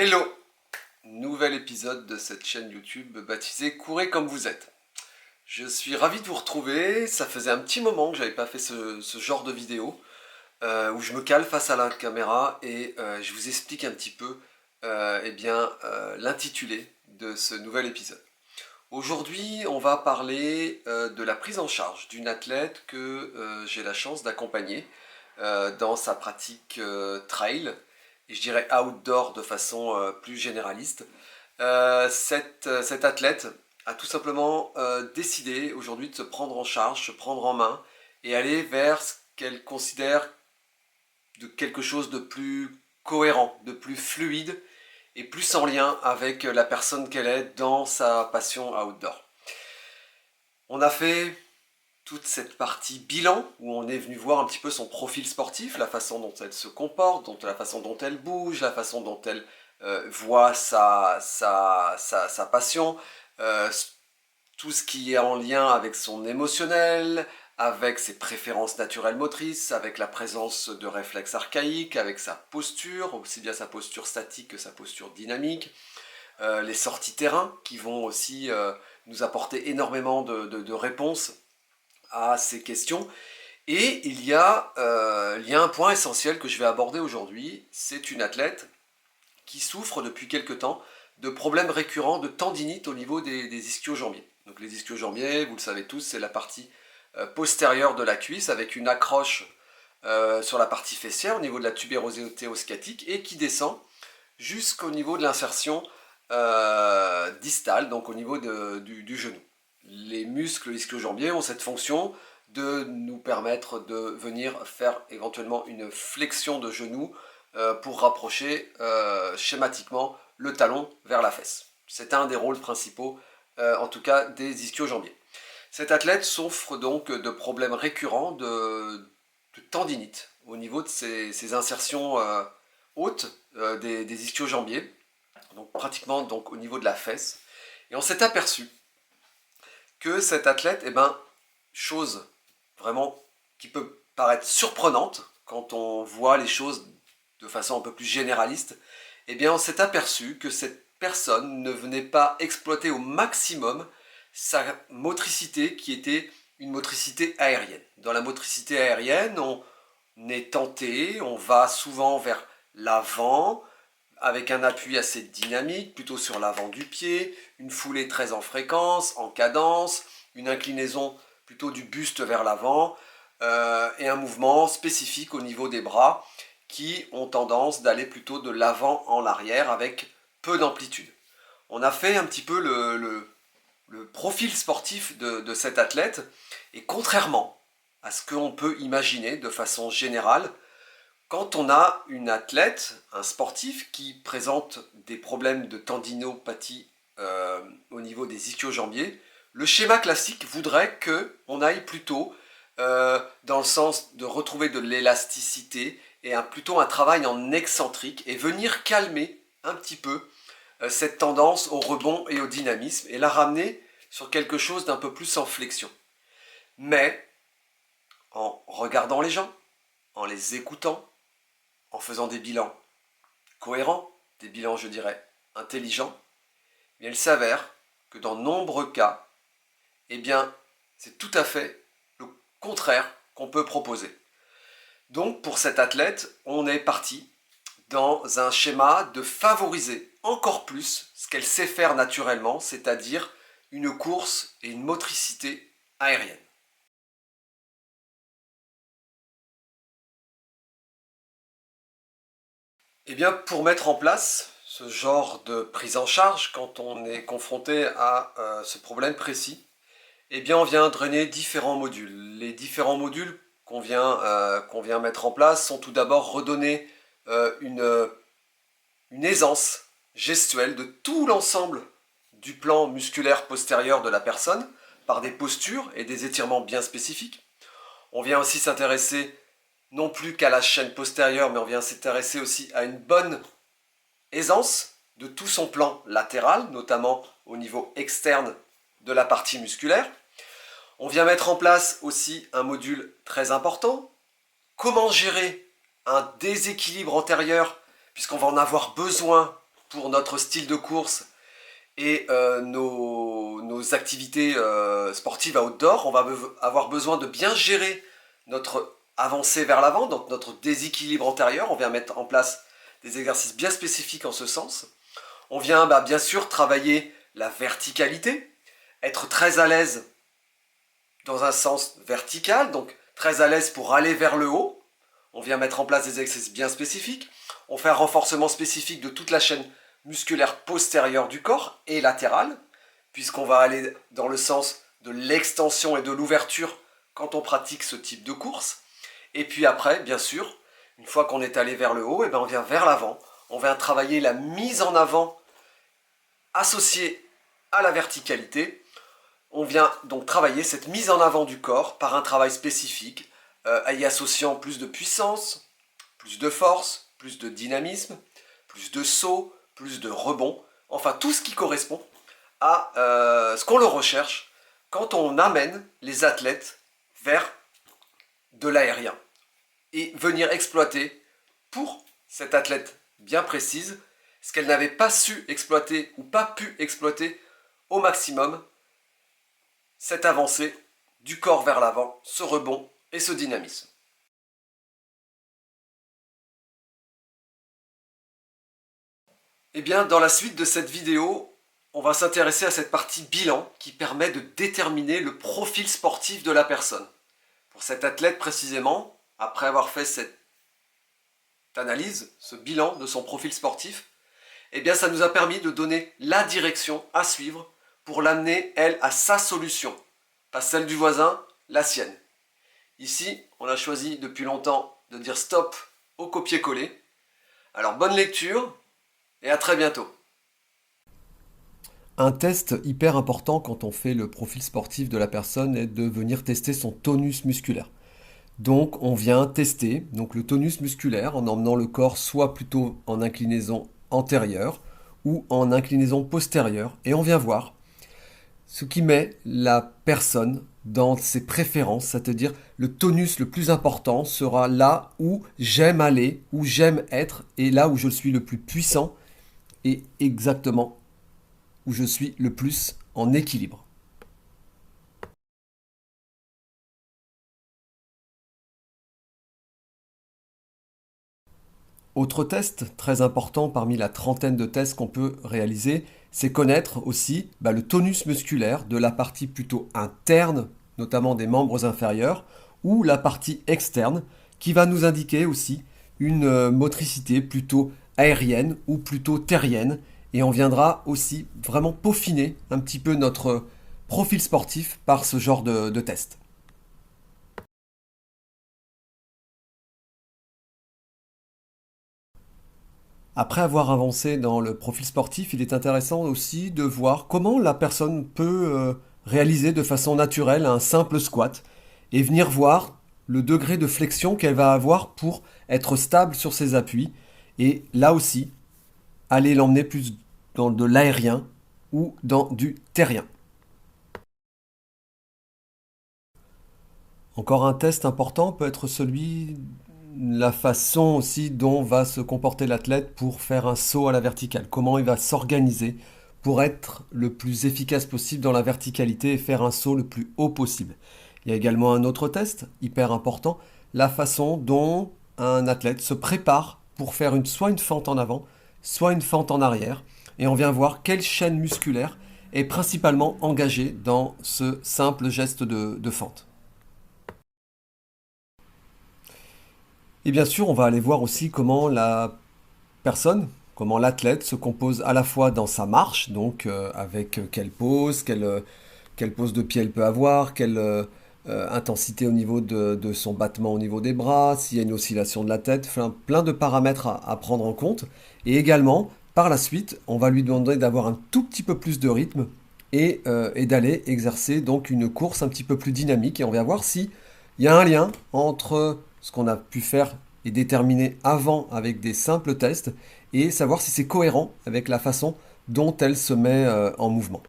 Hello! Nouvel épisode de cette chaîne YouTube baptisée Courez comme vous êtes. Je suis ravi de vous retrouver, ça faisait un petit moment que j'avais pas fait ce genre de vidéo où je me cale face à la caméra et je vous explique un petit peu l'intitulé de ce nouvel épisode. Aujourd'hui, on va parler de la prise en charge d'une athlète que j'ai la chance d'accompagner dans sa pratique trail, et je dirais outdoor de façon plus généraliste. Cette athlète a tout simplement décidé aujourd'hui de se prendre en charge, se prendre en main et aller vers ce qu'elle considère de quelque chose de plus cohérent, de plus fluide et plus en lien avec la personne qu'elle est dans sa passion outdoor. On a fait toute cette partie bilan où on est venu voir un petit peu son profil sportif, la façon dont elle se comporte, la façon dont elle bouge, la façon dont elle voit sa passion, tout ce qui est en lien avec son émotionnel, avec ses préférences naturelles motrices, avec la présence de réflexes archaïques, avec sa posture, aussi bien sa posture statique que sa posture dynamique, les sorties terrain qui vont aussi nous apporter énormément de réponses à ces questions. Et il y a un point essentiel que je vais aborder aujourd'hui. C'est une athlète qui souffre depuis quelque temps de problèmes récurrents de tendinite au niveau des ischio-jambiers. Donc les ischio-jambiers, vous le savez tous, c'est la partie postérieure de la cuisse avec une accroche sur la partie fessière au niveau de la tubérosité sciatique et qui descend jusqu'au niveau de l'insertion distale, donc au niveau du genou. Les muscles ischio-jambiers ont cette fonction de nous permettre de venir faire éventuellement une flexion de genou pour rapprocher schématiquement le talon vers la fesse. C'est un des rôles principaux, en tout cas, des ischio-jambiers. Cette athlète souffre donc de problèmes récurrents de tendinite au niveau de ses insertions hautes des ischio-jambiers, donc pratiquement donc, au niveau de la fesse. Et on s'est aperçu que cette athlète, chose vraiment qui peut paraître surprenante quand on voit les choses de façon un peu plus généraliste, on s'est aperçu que cette personne ne venait pas exploiter au maximum sa motricité qui était une motricité aérienne. Dans la motricité aérienne, on est tenté, on va souvent vers l'avant, avec un appui assez dynamique, plutôt sur l'avant du pied, une foulée très en fréquence, en cadence, une inclinaison plutôt du buste vers l'avant, et un mouvement spécifique au niveau des bras qui ont tendance d'aller plutôt de l'avant en arrière avec peu d'amplitude. On a fait un petit peu le profil sportif de cette athlète, et contrairement à ce qu'on peut imaginer de façon générale, quand on a une athlète, un sportif qui présente des problèmes de tendinopathie au niveau des ischio-jambiers, le schéma classique voudrait qu'on aille plutôt dans le sens de retrouver de l'élasticité et plutôt un travail en excentrique et venir calmer un petit peu cette tendance au rebond et au dynamisme et la ramener sur quelque chose d'un peu plus en flexion. Mais en regardant les gens, en les écoutant, en faisant des bilans cohérents, des bilans, je dirais, intelligents, il s'avère que dans nombreux cas, c'est tout à fait le contraire qu'on peut proposer. Donc, pour cette athlète, on est parti dans un schéma de favoriser encore plus ce qu'elle sait faire naturellement, c'est-à-dire une course et une motricité aérienne. Pour mettre en place ce genre de prise en charge, quand on est confronté à ce problème précis, on vient drainer différents modules. Les différents modules qu'on vient mettre en place sont tout d'abord redonner une aisance gestuelle de tout l'ensemble du plan musculaire postérieur de la personne par des postures et des étirements bien spécifiques. On vient aussi s'intéresser non plus qu'à la chaîne postérieure, mais on vient s'intéresser aussi à une bonne aisance de tout son plan latéral, notamment au niveau externe de la partie musculaire. On vient mettre en place aussi un module très important, comment gérer un déséquilibre antérieur, puisqu'on va en avoir besoin pour notre style de course et nos activités sportives à outdoor, on va avoir besoin de bien gérer notre avancée vers l'avant, donc notre déséquilibre antérieur. On vient mettre en place des exercices bien spécifiques en ce sens. On vient bien sûr travailler la verticalité, être très à l'aise dans un sens vertical, donc très à l'aise pour aller vers le haut. On vient mettre en place des exercices bien spécifiques. On fait un renforcement spécifique de toute la chaîne musculaire postérieure du corps et latérale, puisqu'on va aller dans le sens de l'extension et de l'ouverture quand on pratique ce type de course. Et puis après, bien sûr, une fois qu'on est allé vers le haut, on vient vers l'avant. On vient travailler la mise en avant associée à la verticalité. On vient donc travailler cette mise en avant du corps par un travail spécifique, y associant plus de puissance, plus de force, plus de dynamisme, plus de saut, plus de rebond, enfin tout ce qui correspond à ce qu'on le recherche quand on amène les athlètes vers de l'aérien et venir exploiter pour cette athlète bien précise ce qu'elle n'avait pas su exploiter ou pas pu exploiter au maximum, cette avancée du corps vers l'avant, ce rebond et ce dynamisme. Eh bien, dans la suite de cette vidéo, on va s'intéresser à cette partie bilan qui permet de déterminer le profil sportif de la personne. Pour cet athlète précisément, après avoir fait cette analyse, ce bilan de son profil sportif, eh bien, ça nous a permis de donner la direction à suivre pour l'amener, elle, à sa solution. Pas celle du voisin, la sienne. Ici, on a choisi depuis longtemps de dire stop au copier-coller. Alors, bonne lecture et à très bientôt. Un test hyper important quand on fait le profil sportif de la personne est de venir tester son tonus musculaire. Donc on vient tester le tonus musculaire en emmenant le corps soit plutôt en inclinaison antérieure ou en inclinaison postérieure et on vient voir ce qui met la personne dans ses préférences, c'est-à-dire le tonus le plus important sera là où j'aime aller, où j'aime être et là où je suis le plus puissant et exactement où je suis le plus en équilibre. Autre test très important parmi la trentaine de tests qu'on peut réaliser, c'est connaître aussi le tonus musculaire de la partie plutôt interne, notamment des membres inférieurs, ou la partie externe, qui va nous indiquer aussi une motricité plutôt aérienne ou plutôt terrienne, et on viendra aussi vraiment peaufiner un petit peu notre profil sportif par ce genre de test. Après avoir avancé dans le profil sportif, il est intéressant aussi de voir comment la personne peut réaliser de façon naturelle un simple squat et venir voir le degré de flexion qu'elle va avoir pour être stable sur ses appuis et là aussi aller l'emmener plus dans de l'aérien ou dans du terrien. Encore un test important peut être celui la façon aussi dont va se comporter l'athlète pour faire un saut à la verticale. Comment il va s'organiser pour être le plus efficace possible dans la verticalité et faire un saut le plus haut possible. Il y a également un autre test hyper important, la façon dont un athlète se prépare pour faire soit une fente en avant, soit une fente en arrière. Et on vient voir quelle chaîne musculaire est principalement engagée dans ce simple geste de fente. Et bien sûr, on va aller voir aussi comment la personne, comment l'athlète se compose à la fois dans sa marche, donc avec quelle pose de pied elle peut avoir, quelle intensité au niveau de son battement au niveau des bras, s'il y a une oscillation de la tête, enfin, plein de paramètres à prendre en compte. Et également, par la suite, on va lui demander d'avoir un tout petit peu plus de rythme et d'aller exercer donc une course un petit peu plus dynamique. Et on va voir s'il y a un lien entre ce qu'on a pu faire et déterminer avant avec des simples tests et savoir si c'est cohérent avec la façon dont elle se met en mouvement.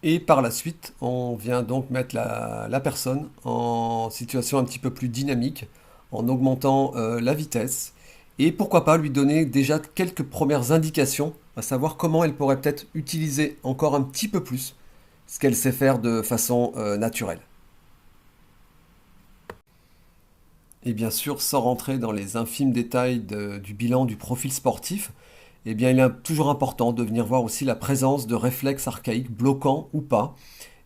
Et par la suite, on vient donc mettre la personne en situation un petit peu plus dynamique en augmentant la vitesse et pourquoi pas lui donner déjà quelques premières indications, à savoir comment elle pourrait peut-être utiliser encore un petit peu plus ce qu'elle sait faire de façon naturelle. Et bien sûr, sans rentrer dans les infimes détails du bilan du profil sportif, eh bien, il est toujours important de venir voir aussi la présence de réflexes archaïques bloquants ou pas.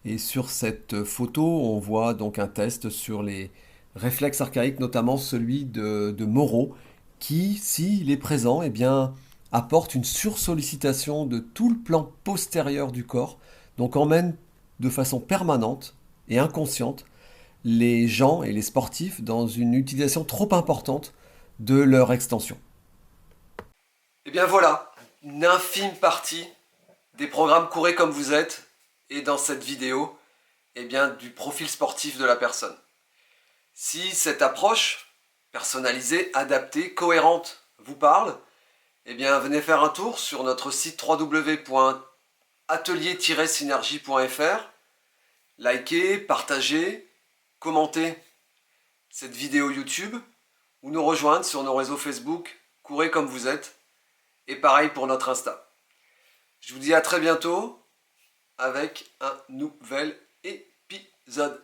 Et sur cette photo, on voit donc un test sur les réflexes archaïques, notamment celui de Moreau, qui, s'il est présent, eh bien, apporte une sursollicitation de tout le plan postérieur du corps, donc emmène de façon permanente et inconsciente les gens et les sportifs dans une utilisation trop importante de leur extension. Et bien voilà, une infime partie des programmes Courez comme vous êtes et dans cette vidéo, eh bien, du profil sportif de la personne. Si cette approche personnalisée, adaptée, cohérente vous parle, eh bien venez faire un tour sur notre site www.atelier-synergie.fr, likez, partagez, commentez cette vidéo YouTube ou nous rejoindre sur nos réseaux Facebook, Courez comme vous êtes, et pareil pour notre Insta. Je vous dis à très bientôt avec un nouvel épisode.